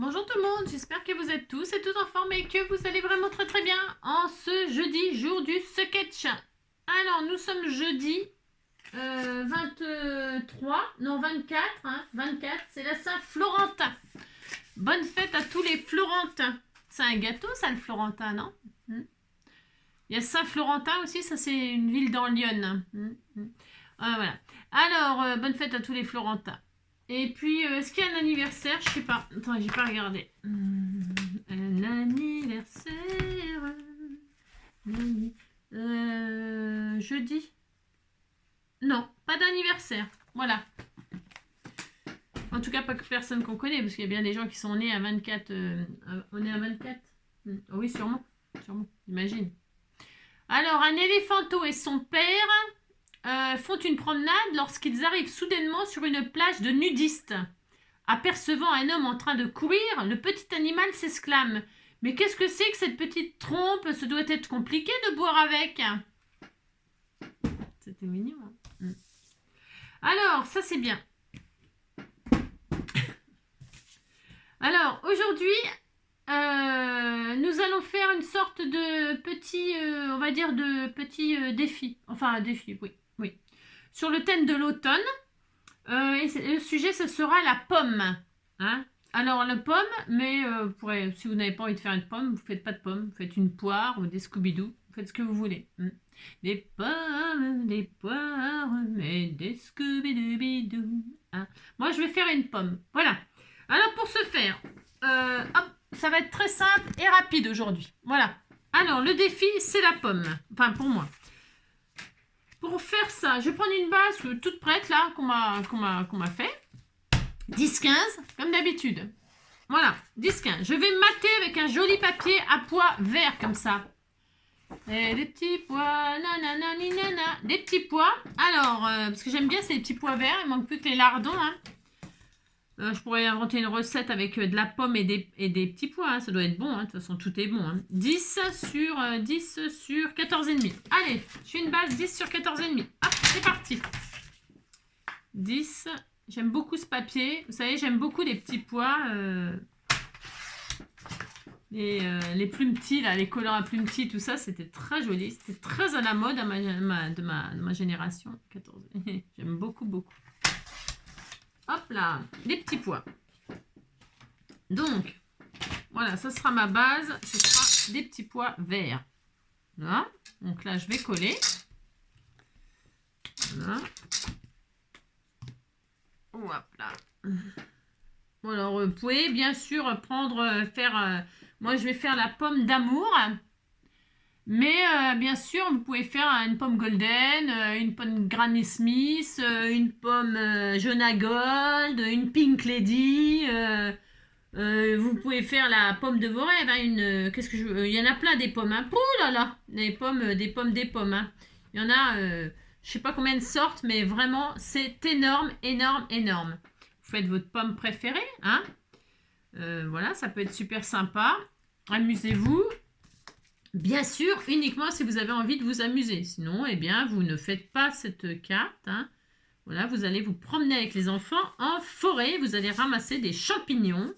Bonjour tout le monde, j'espère que vous êtes tous et toutes en forme et que vous allez vraiment très très bien en ce jeudi, jour du sketch. Alors, nous sommes jeudi 23, non 24, 24, c'est la Saint-Florentin. Bonne fête à tous les Florentins. C'est un gâteau ça, le Florentin, non? Il y a Saint-Florentin aussi, ça c'est une ville dans l'Yonne. Voilà. Alors, bonne fête à tous les Florentins. Et puis, est-ce qu'il y a un anniversaire? Je sais pas. Attends, j'ai pas regardé. Un anniversaire. Jeudi. Non, pas d'anniversaire. Voilà. En tout cas, pas que personne qu'on connaît, parce qu'il y a bien des gens qui sont nés à 24. On est à 24. Oui, sûrement. Sûrement, imagine. Alors, un éléphanteau et son père font une promenade lorsqu'ils arrivent soudainement sur une plage de nudistes. Apercevant un homme en train de courir, le petit animal s'exclame « Mais qu'est-ce que c'est que cette petite trompe? Ce doit être compliqué de boire avec !» C'était mignon. Hein. Alors, ça c'est bien. Alors, aujourd'hui, nous allons faire une sorte de petit, on va dire de petit défi. Enfin, un défi, oui. Sur le thème de l'automne. Et le sujet, ce sera la pomme. Hein. Alors, la pomme, mais si vous n'avez pas envie de faire une pomme, vous ne faites pas de pomme. Vous faites une poire ou des Scooby-Doo. Vous faites ce que vous voulez. Des pommes, des poires, mais des Scooby-Doo. Hein. Moi, je vais faire une pomme. Voilà. Alors, pour ce faire, hop, ça va être très simple et rapide aujourd'hui. Voilà. Alors, le défi, c'est la pomme. Enfin, pour moi. Pour faire ça, je vais prendre une base toute prête là qu'on m'a fait. 10-15, comme d'habitude. Voilà, 10-15. Je vais mater avec un joli papier à pois vert comme ça. Et des petits pois, nanana, des petits pois. Alors, parce que j'aime bien ces petits pois verts, il manque plus que les lardons. Hein. Je pourrais inventer une recette avec de la pomme et des petits pois. Hein. Ça doit être bon. Hein. De toute façon, tout est bon. Hein. 10 sur 14,5. Allez, je fais une base 10 sur 14,5. Hop, c'est parti. 10. J'aime beaucoup ce papier. Vous savez, j'aime beaucoup les petits pois. Les plumes petits, là, les collants à plumes petits, tout ça, c'était très joli. C'était très à la mode de ma génération. 14. J'aime beaucoup. Hop là, les petits pois. Donc, voilà, ça sera ma base. Ce sera des petits pois verts. Voilà. Donc là, je vais coller. Voilà. Hop là. Bon, alors, vous pouvez bien sûr moi, je vais faire la pomme d'amour. Mais bien sûr, vous pouvez faire une pomme golden, une pomme Granny Smith, une pomme Jonah Gold, une Pink Lady. Vous pouvez faire la pomme de vos rêves. Hein, il y en a plein des pommes. Hein. Ouh là là, des pommes. Hein. Il y en a, je sais pas combien de sortes, mais vraiment, c'est énorme. Vous faites votre pomme préférée. Hein. Voilà, ça peut être super sympa. Amusez-vous. Bien sûr, uniquement si vous avez envie de vous amuser. Sinon, eh bien, vous ne faites pas cette carte. Hein. Voilà, vous allez vous promener avec les enfants en forêt. Vous allez ramasser des champignons.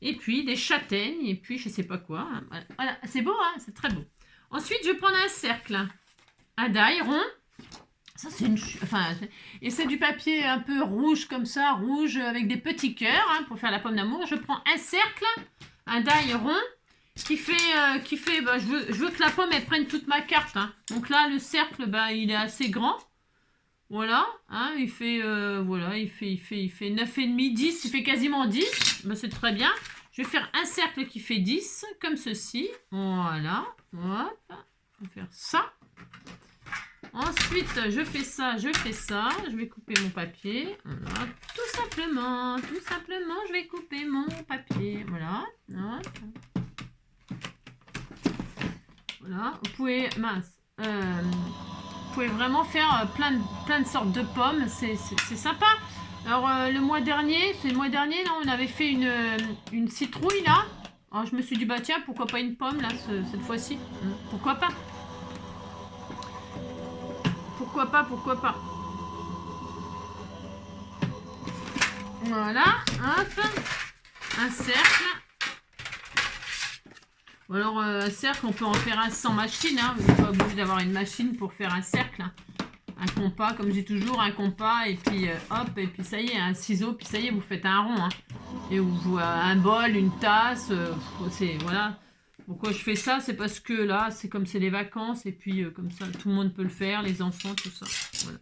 Et puis des châtaignes. Et puis je ne sais pas quoi. Hein. Voilà, c'est beau, hein, c'est très beau. Ensuite, je vais prendre un cercle. Un die rond. Ça, c'est et c'est du papier un peu rouge comme ça. Rouge avec des petits cœurs hein, pour faire la pomme d'amour. Je prends un cercle. Un die rond. Qui fait je veux que la pomme elle prenne toute ma carte hein. Donc là le cercle il est assez grand voilà hein, il fait 9,5 10 il fait quasiment 10 c'est très bien. Je vais faire un cercle qui fait 10 comme ceci voilà hop, on va faire ça. Ensuite je fais ça je vais couper mon papier voilà. tout simplement je vais couper mon papier voilà. Voilà, vous pouvez vraiment faire plein de sortes de pommes, c'est sympa. Alors le mois dernier, là, on avait fait une citrouille là. Alors je me suis dit bah tiens pourquoi pas une pomme là cette fois-ci. Pourquoi pas. Voilà, hop. un cercle. Ou alors un cercle, on peut en faire un sans machine. Hein. Vous n'êtes pas obligé d'avoir une machine pour faire un cercle. Hein. Un compas, comme j'ai toujours, un compas, et puis hop, et puis ça y est, un ciseau, puis ça y est, vous faites un rond. Hein. Et vous un bol, une tasse, c'est voilà. Pourquoi je fais ça? C'est parce que là, c'est comme c'est les vacances, et puis comme ça, tout le monde peut le faire, les enfants, tout ça. Voilà.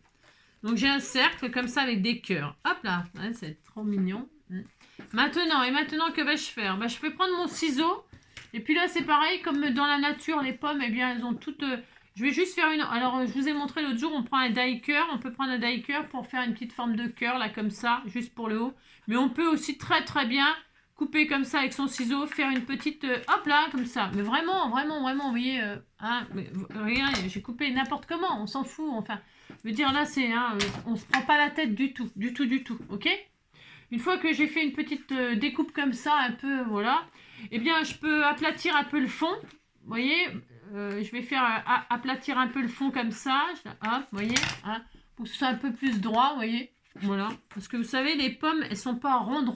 Donc j'ai un cercle comme ça avec des cœurs. Hop là, ouais, c'est trop mignon. Maintenant, que vais-je faire? Bah, je vais prendre mon ciseau. Et puis là, c'est pareil, comme dans la nature, les pommes, eh bien, elles ont toutes... je vais juste faire une... Alors, je vous ai montré l'autre jour, on prend un die-cœur. On peut prendre un die-cœur pour faire une petite forme de cœur, là, comme ça, juste pour le haut. Mais on peut aussi très, très bien couper comme ça avec son ciseau, faire une petite... hop là, comme ça. Mais vraiment, vraiment, vraiment, vous voyez... hein, regardez, j'ai coupé n'importe comment, on s'en fout, enfin... Je veux dire, là, c'est... Hein, on se prend pas la tête du tout, ok? Une fois que j'ai fait une petite découpe comme ça, un peu, voilà, eh bien, je peux aplatir un peu le fond. Vous voyez, je vais faire aplatir un peu le fond comme ça. Hop, vous voyez, hein, pour que ce soit un peu plus droit, vous voyez. Voilà. Parce que vous savez, les pommes, elles sont pas rondes.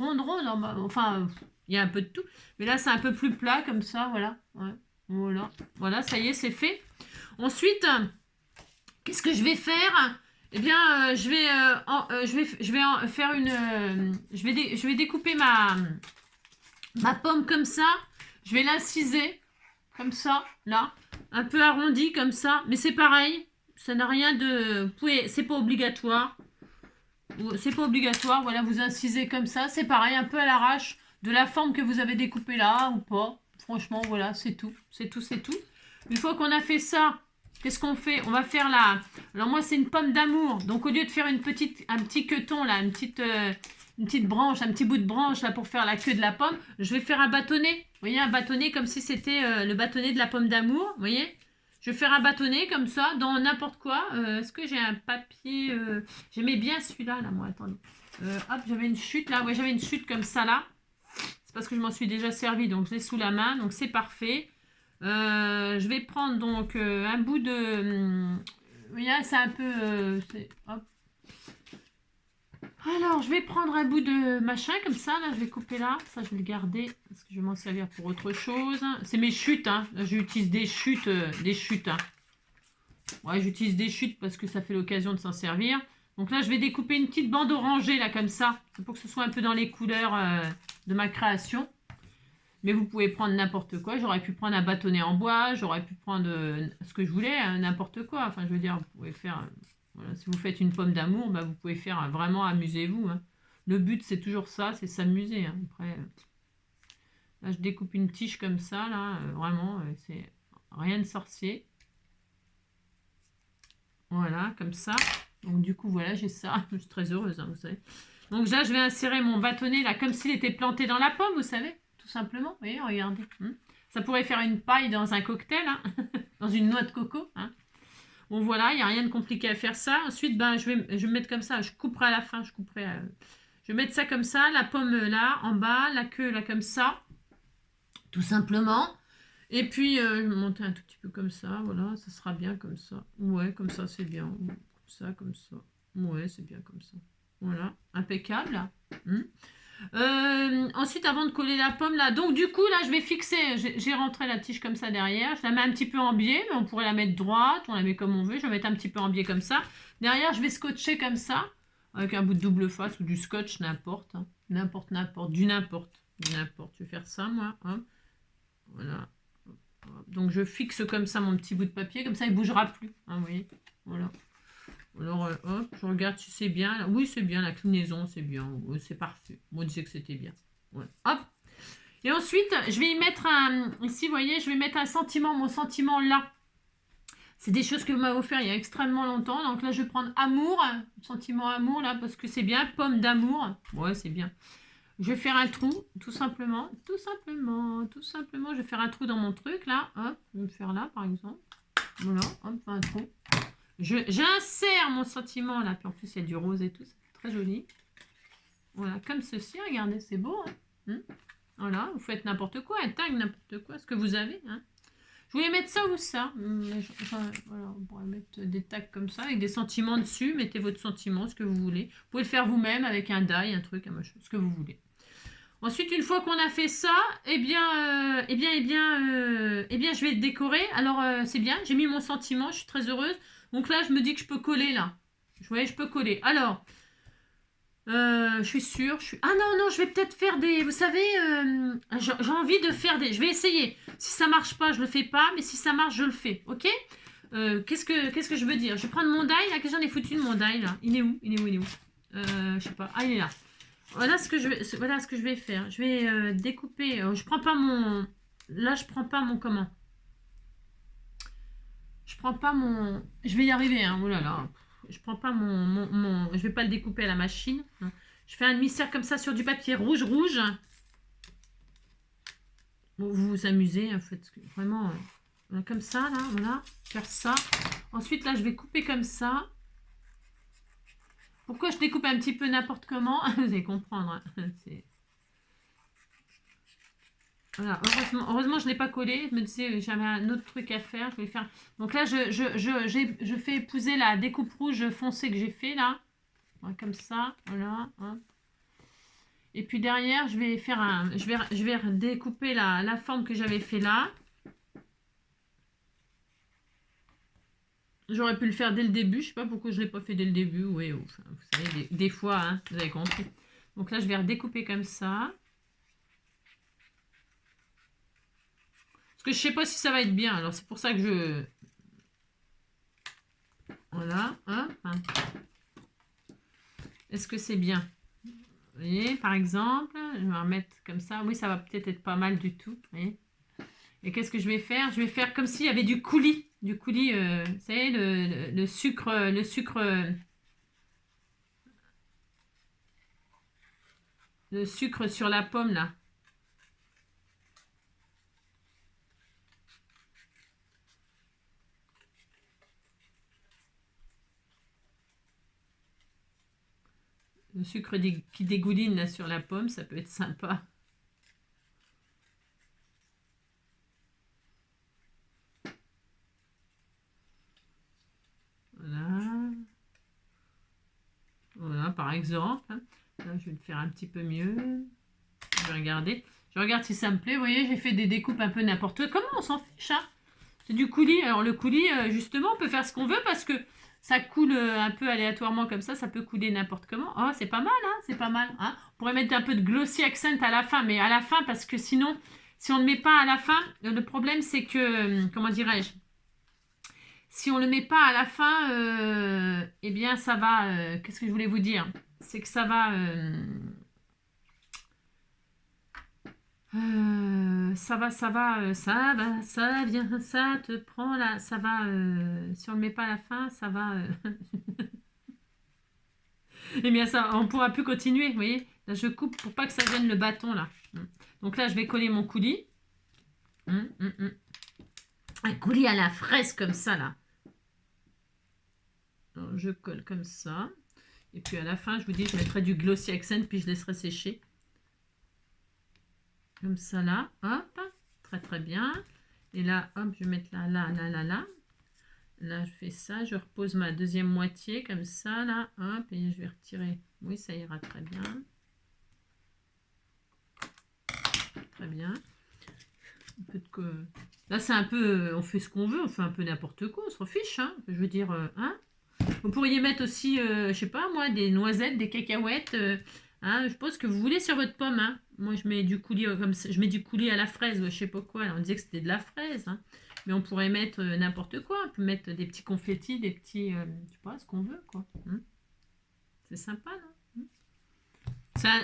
Enfin, il y a un peu de tout. Mais là, c'est un peu plus plat comme ça, voilà. Ouais, voilà. Voilà, ça y est, c'est fait. Ensuite, qu'est-ce que je vais faire? Eh bien, je vais faire une... je vais découper ma pomme comme ça. Je vais l'inciser comme ça, là. Un peu arrondi comme ça. Mais c'est pareil. Ça n'a rien de... C'est pas obligatoire. C'est pas obligatoire. Voilà, vous incisez comme ça. C'est pareil, un peu à l'arrache de la forme que vous avez découpée là ou pas. Franchement, voilà, c'est tout. C'est tout, c'est tout. Une fois qu'on a fait ça... Qu'est-ce qu'on fait? On va faire la... Alors moi, c'est une pomme d'amour. Donc, au lieu de faire un petit queuton, là, une petite branche, un petit bout de branche, là, pour faire la queue de la pomme, je vais faire un bâtonnet. Vous voyez, un bâtonnet comme si c'était le bâtonnet de la pomme d'amour. Vous voyez? Je vais faire un bâtonnet comme ça, dans n'importe quoi. Est-ce que j'ai un papier J'aimais bien celui-là, là, moi, attendez. Hop, j'avais une chute, là. Ouais, j'avais une chute comme ça, là. C'est parce que je m'en suis déjà servi, donc je l'ai sous la main. Donc, c'est parfait. Je vais prendre donc un bout de... oui, c'est un peu... hop. Alors, je vais prendre un bout de machin comme ça. Là, je vais couper là. Ça, je vais le garder parce que je vais m'en servir pour autre chose. C'est mes chutes. Hein. J'utilise des chutes. Hein. Ouais, j'utilise des chutes parce que ça fait l'occasion de s'en servir. Donc là, je vais découper une petite bande orangée là comme ça. C'est pour que ce soit un peu dans les couleurs de ma création. Mais vous pouvez prendre n'importe quoi. J'aurais pu prendre un bâtonnet en bois. J'aurais pu prendre ce que je voulais, hein, n'importe quoi. Enfin, je veux dire, vous pouvez faire... voilà, si vous faites une pomme d'amour, bah, vous pouvez faire vraiment amusez-vous. Hein. Le but, c'est toujours ça, c'est s'amuser. Hein. Après, là, je découpe une tige comme ça. Là, vraiment, c'est rien de sorcier. Voilà, comme ça. Donc, du coup, voilà, j'ai ça. Je suis très heureuse, hein, vous savez. Donc, là, je vais insérer mon bâtonnet, là, comme s'il était planté dans la pomme, vous savez. Tout simplement, vous voyez, regardez. Ça pourrait faire une paille dans un cocktail, hein, dans une noix de coco. Hein. Bon, voilà, il n'y a rien de compliqué à faire ça. Ensuite, ben, je vais me mettre comme ça. Je couperai à la fin. Je vais mettre ça comme ça, la pomme là, en bas, la queue là, comme ça. Tout simplement. Et puis, je vais monter un tout petit peu comme ça. Voilà, ça sera bien comme ça. Ouais, comme ça, c'est bien. Comme ça, comme ça. Ouais, c'est bien comme ça. Voilà, impeccable. Ensuite, avant de coller la pomme là, donc du coup là je vais fixer, j'ai rentré la tige comme ça derrière, je la mets un petit peu en biais, mais on pourrait la mettre droite, on la met comme on veut, je vais mettre un petit peu en biais comme ça. Derrière je vais scotcher comme ça, avec un bout de double face ou du scotch, n'importe, hein. N'importe, du n'importe, je vais faire ça moi, hein. Voilà. Donc je fixe comme ça mon petit bout de papier, comme ça il bougera plus, hein, vous voyez, voilà. Alors, hop, je regarde si c'est bien. Oui, c'est bien, l'inclinaison, c'est bien. Oui, c'est parfait. Moi, je disais que c'était bien. Ouais. Hop. Et ensuite, je vais y mettre un... Ici, vous voyez, je vais mettre un sentiment. Mon sentiment, là. C'est des choses que vous m'avez offert il y a extrêmement longtemps. Donc là, je vais prendre amour. Sentiment amour, là, parce que c'est bien. Pomme d'amour. Ouais, c'est bien. Je vais faire un trou, tout simplement. Tout simplement. Je vais faire un trou dans mon truc, là. Hop, je vais me faire là, par exemple. Voilà, hop, un trou. J'insère mon sentiment là, puis en plus il y a du rose et tout, c'est très joli. Voilà, comme ceci, regardez, c'est beau. Hein. Voilà, vous faites n'importe quoi, un tag, n'importe quoi, ce que vous avez. Hein. Je voulais mettre ça ou ça. Voilà, on pourrait mettre des tags comme ça, avec des sentiments dessus. Mettez votre sentiment, ce que vous voulez. Vous pouvez le faire vous-même avec un die, un truc, un machin, ce que vous voulez. Ensuite, une fois qu'on a fait ça, je vais décorer. Alors, c'est bien, j'ai mis mon sentiment, je suis très heureuse. Donc là, je me dis que je peux coller là. Vous voyez, je peux coller. Alors, je suis sûre. Ah non, non, je vais peut-être faire des... Vous savez, j'ai envie de faire des... Je vais essayer. Si ça marche pas, je le fais pas. Mais si ça marche, je le fais. Ok. Qu'est-ce que je veux dire? Je vais prendre mon die. Là, que j'en ai foutu de mon die, là. Il est où? Il est où? Je sais pas. Ah, il est là. Voilà voilà ce que je vais faire. Je vais découper. Je prends pas mon... Là, je prends pas mon... Comment? Je prends pas mon... Je vais y arriver, hein. Oh là là. Je prends pas Je vais pas le découper à la machine. Non. Je fais un demi-cercle comme ça sur du papier rouge. Bon, vous vous amusez, en fait. Vraiment, comme ça, là, voilà. Faire ça. Ensuite, là, je vais couper comme ça. Pourquoi je découpe un petit peu n'importe comment? Vous allez comprendre. Hein. Voilà, heureusement je ne l'ai pas collé. Je me disais, j'avais un autre truc à faire. Je vais faire. Donc là, je fais épouser la découpe rouge foncée que j'ai fait là. Ouais, comme ça. Voilà. Hein. Et puis derrière, je vais faire un. Je vais découper la forme que j'avais fait là. J'aurais pu le faire dès le début. Je sais pas pourquoi je ne l'ai pas fait dès le début. Oui, enfin, vous savez, des fois, hein, vous avez compris. Donc là, je vais redécouper comme ça. Parce que je sais pas si ça va être bien. Alors c'est pour ça que je... Voilà. Hop. Est-ce que c'est bien? Vous voyez, par exemple, je vais remettre comme ça. Oui, ça va peut-être être pas mal du tout. Vous voyez. Et qu'est-ce que je vais faire? Je vais faire comme s'il y avait du coulis. Du coulis, vous savez, le sucre, le sucre sur la pomme, là. Le sucre qui dégouline là, sur la pomme, ça peut être sympa. Voilà. Voilà, par exemple. Là, je vais le faire un petit peu mieux. Je vais regarder. Je regarde si ça me plaît. Vous voyez, j'ai fait des découpes un peu n'importe comment. On s'en fiche, hein. C'est du coulis. Alors, le coulis, justement, on peut faire ce qu'on veut parce que ça coule un peu aléatoirement comme ça peut couler n'importe comment. Oh, c'est pas mal, hein. C'est pas mal. Hein. On pourrait mettre un peu de glossy accent à la fin, mais à la fin, parce que sinon, si on ne met pas à la fin, le problème, c'est que, comment dirais-je, si on ne le met pas à la fin, eh bien, ça va. Qu'est-ce que je voulais vous dire? C'est que ça va. Ça vient, ça te prend là, ça va. Si on ne le met pas à la fin, ça va. Eh bien, ça, on pourra plus continuer, vous voyez. Là, je coupe pour pas que ça vienne le bâton là. Donc là, je vais coller mon coulis. Un coulis à la fraise comme ça là. Alors, je colle comme ça. Et puis à la fin, je vous dis, je mettrai du glossy accent, puis je laisserai sécher. Comme ça là, hop, très très bien. Et là, hop, je vais mettre là. Là, je fais ça, je repose ma deuxième moitié comme ça, là, hop, et je vais retirer. Oui, ça ira très bien. Très bien. Un peu de... Là, c'est un peu, on fait ce qu'on veut, on fait un peu n'importe quoi, on se fiche, hein. Je veux dire, hein. Vous pourriez mettre aussi, je sais pas moi, des noisettes, des cacahuètes, hein, je pense que vous voulez sur votre pomme, hein. Moi, je mets du coulis comme ça, je mets du coulis à la fraise, je sais pas quoi. Là, on disait que c'était de la fraise, hein. Mais on pourrait mettre n'importe quoi. On peut mettre des petits confettis, des petits, je sais pas, ce qu'on veut, quoi. C'est sympa, non?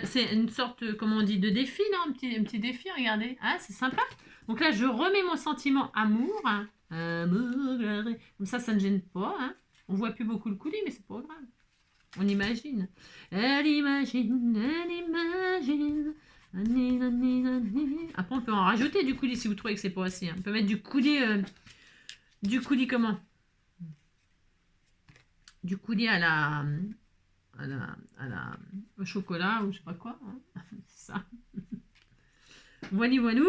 C'est une sorte, comment on dit, de défi, non? Un petit défi, regardez. Ah, c'est sympa. Donc là, je remets mon sentiment amour. Hein. Amour, comme ça ne gêne pas. Hein. On voit plus beaucoup le coulis, mais c'est pas grave. On imagine. Elle imagine, elle imagine. Après, on peut en rajouter du coulis si vous trouvez que c'est pas assez. Hein. On peut mettre du coulis comment? Du coulis au chocolat ou je sais pas quoi. Hein. C'est ça. Voilà, voilà.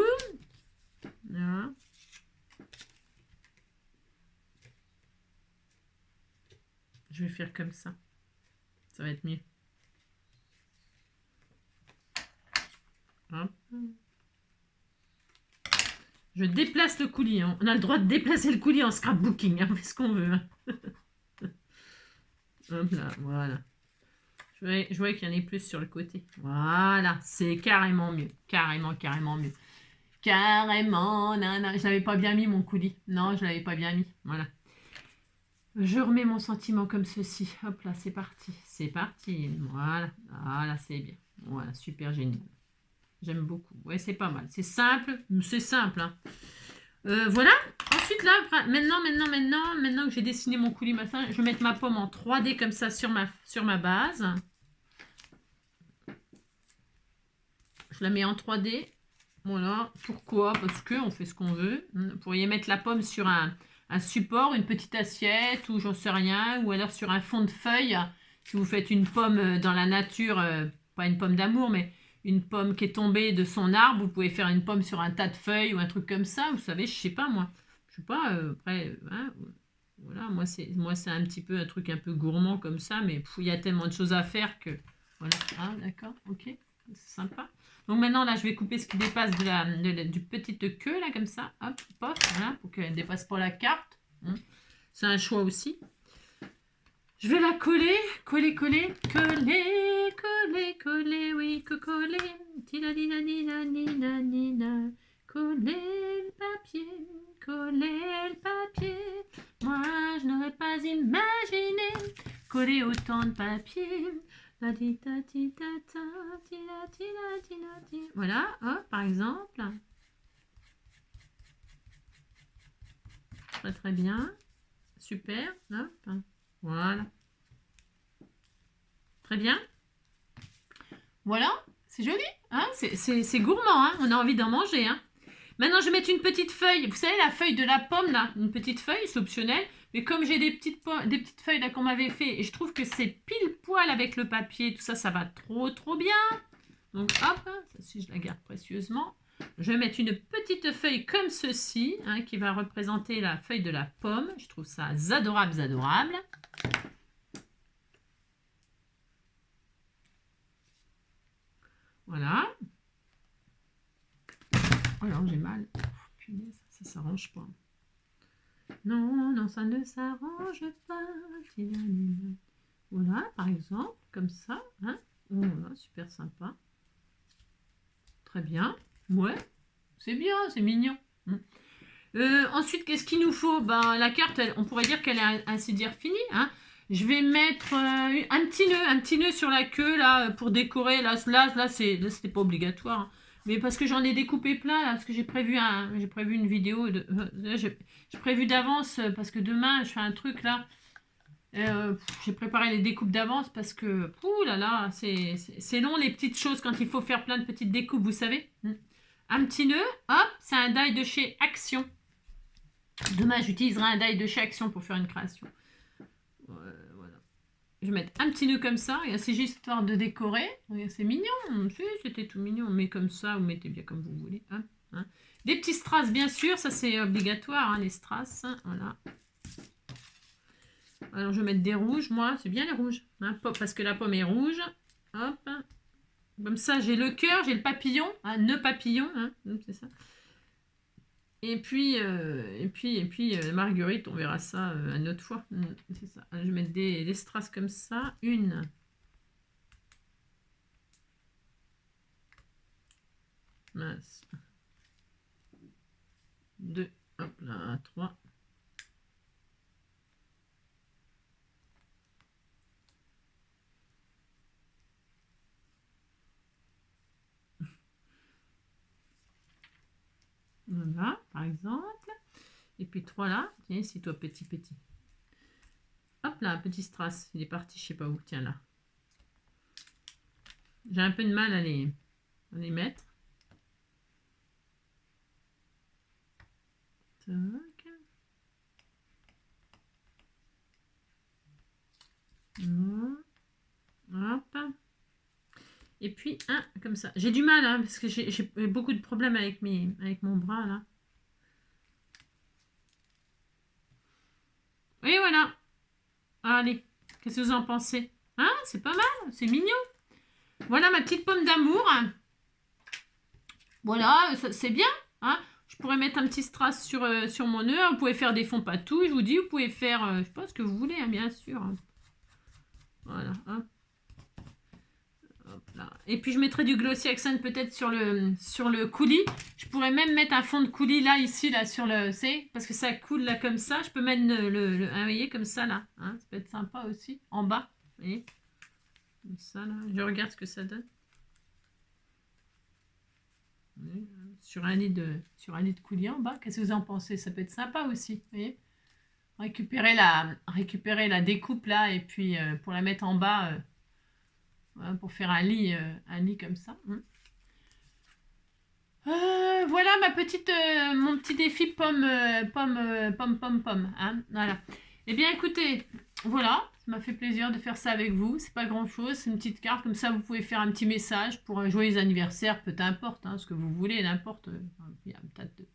Voilà. Je vais faire comme ça. Ça va être mieux. Hop. Je déplace le coulis. Hein. On a le droit de déplacer le coulis en scrapbooking. Hein. On fait ce qu'on veut. Hein. Hop là, voilà. Je vois qu'il y en ait plus sur le côté. Voilà, c'est carrément mieux. Carrément mieux. Carrément, nana. Je l'avais pas bien mis, mon coulis. Non, je l'avais pas bien mis. Voilà. Je remets mon sentiment comme ceci. Hop là, c'est parti. C'est parti. Voilà. Voilà, c'est bien. Voilà, super génial. J'aime beaucoup. Ouais, c'est pas mal. C'est simple. C'est simple. Hein. Voilà. Ensuite, là, maintenant que j'ai dessiné mon coulis, je vais mettre ma pomme en 3D comme ça sur ma base. Je la mets en 3D. Voilà. Pourquoi? Parce qu'on fait ce qu'on veut. Vous pourriez mettre la pomme sur un support, une petite assiette ou j'en sais rien. Ou alors sur un fond de feuille. Si vous faites une pomme dans la nature, pas une pomme d'amour, mais une pomme qui est tombée de son arbre, vous pouvez faire une pomme sur un tas de feuilles ou un truc comme ça. Vous savez, je sais pas moi. Je sais pas, après, hein, voilà, moi c'est un petit peu un truc un peu gourmand comme ça, mais il y a tellement de choses à faire que, voilà, ah, d'accord, ok, c'est sympa. Donc maintenant, là, je vais couper ce qui dépasse du petite queue, là, comme ça, hop, pof, voilà, pour qu'elle ne dépasse pas la carte. Hein. C'est un choix aussi. Je vais la coller, coller, oui, coller, coller le papier, moi je n'aurais pas imaginé coller autant de papier, voilà, hop, par exemple, très bien, super, hop, voilà. Très bien. Voilà, c'est joli. Hein, c'est gourmand, hein, on a envie d'en manger. Hein. Maintenant, je vais mettre une petite feuille. Vous savez, la feuille de la pomme, là, une petite feuille, c'est optionnel. Mais comme j'ai des petites feuilles là qu'on m'avait fait, et je trouve que c'est pile poil avec le papier, tout ça, ça va trop bien. Donc, hop, ça, si je la garde précieusement. Je vais mettre une petite feuille comme ceci, hein, qui va représenter la feuille de la pomme. Je trouve ça adorable. Voilà. Oh là, j'ai mal. Punaise, ça s'arrange pas. Non, ça ne s'arrange pas. Voilà, par exemple, comme ça. Hein. Voilà, super sympa. Très bien. Ouais, c'est bien, c'est mignon. Ensuite, qu'est-ce qu'il nous faut? Ben, la carte, on pourrait dire qu'elle est ainsi dire finie. Hein. Je vais mettre un petit nœud sur la queue là pour décorer. Là c'était pas obligatoire. Hein. Mais parce que j'en ai découpé plein là, parce que j'ai prévu une vidéo. J'ai prévu d'avance parce que demain je fais un truc là. J'ai préparé les découpes d'avance parce que là, c'est long les petites choses quand il faut faire plein de petites découpes, vous savez. Un petit nœud, hop, c'est un die de chez Action. Demain, j'utiliserai un die de chez Action pour faire une création. Voilà. Je vais mettre un petit nœud comme ça. C'est juste histoire de décorer. C'est mignon. C'était tout mignon. On met comme ça. Vous mettez bien comme vous voulez. Hein. Des petits strass, bien sûr. Ça, c'est obligatoire, hein, les strass. Voilà. Alors, je vais mettre des rouges. Moi, c'est bien les rouges. Hein, parce que la pomme est rouge. Hop. Comme ça, j'ai le cœur, j'ai le papillon. Un nœud papillon. Hein, c'est ça. Et puis, Marguerite, on verra ça une autre fois. C'est ça. Je vais mettre des strass comme ça. Une. Mince. Deux. Hop là, trois. Voilà, par exemple. Et puis 3 là. Tiens, c'est toi, petit. Hop là, petit strass. Il est parti, je sais pas où. Tiens, là. J'ai un peu de mal à les mettre. Tac. Hop. Et puis un comme ça. J'ai du mal, hein, parce que j'ai beaucoup de problèmes avec mon bras, là. Et voilà. Allez, qu'est-ce que vous en pensez? Hein, c'est pas mal, c'est mignon. Voilà ma petite pomme d'amour. Voilà, c'est bien. Hein. Je pourrais mettre un petit strass sur mon nœud. Vous pouvez faire des fonds patous, je vous dis. Vous pouvez faire, je sais pas ce que vous voulez, hein, bien sûr. Voilà. Hein. Hop là. Et puis je mettrai du glossy accent peut-être sur le coulis. Je pourrais même mettre un fond de coulis là, ici, là, sur le... C'est parce que ça coule là comme ça. Je peux mettre vous voyez, comme ça là. Hein. Ça peut être sympa aussi. En bas. Vous voyez. Comme ça là. Je regarde ce que ça donne. Sur un lit de coulis en bas. Qu'est-ce que vous en pensez? Ça peut être sympa aussi. Vous voyez, récupérer la découpe là et puis pour la mettre en bas voilà, pour faire un lit comme ça. Voilà mon petit défi pomme. Hein, voilà. Eh bien écoutez, voilà, ça m'a fait plaisir de faire ça avec vous. C'est pas grand chose, c'est une petite carte comme ça. Vous pouvez faire un petit message pour un joyeux anniversaire, peu importe, hein, ce que vous voulez, n'importe. Il y a peut-être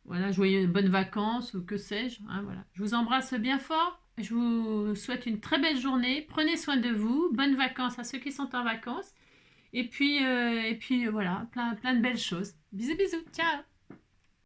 voilà, joyeux bonnes vacances ou que sais-je. Hein, voilà. Je vous embrasse bien fort. Je vous souhaite une très belle journée. Prenez soin de vous. Bonnes vacances à ceux qui sont en vacances. Et puis voilà, plein de belles choses. Bisous, bisous. Ciao.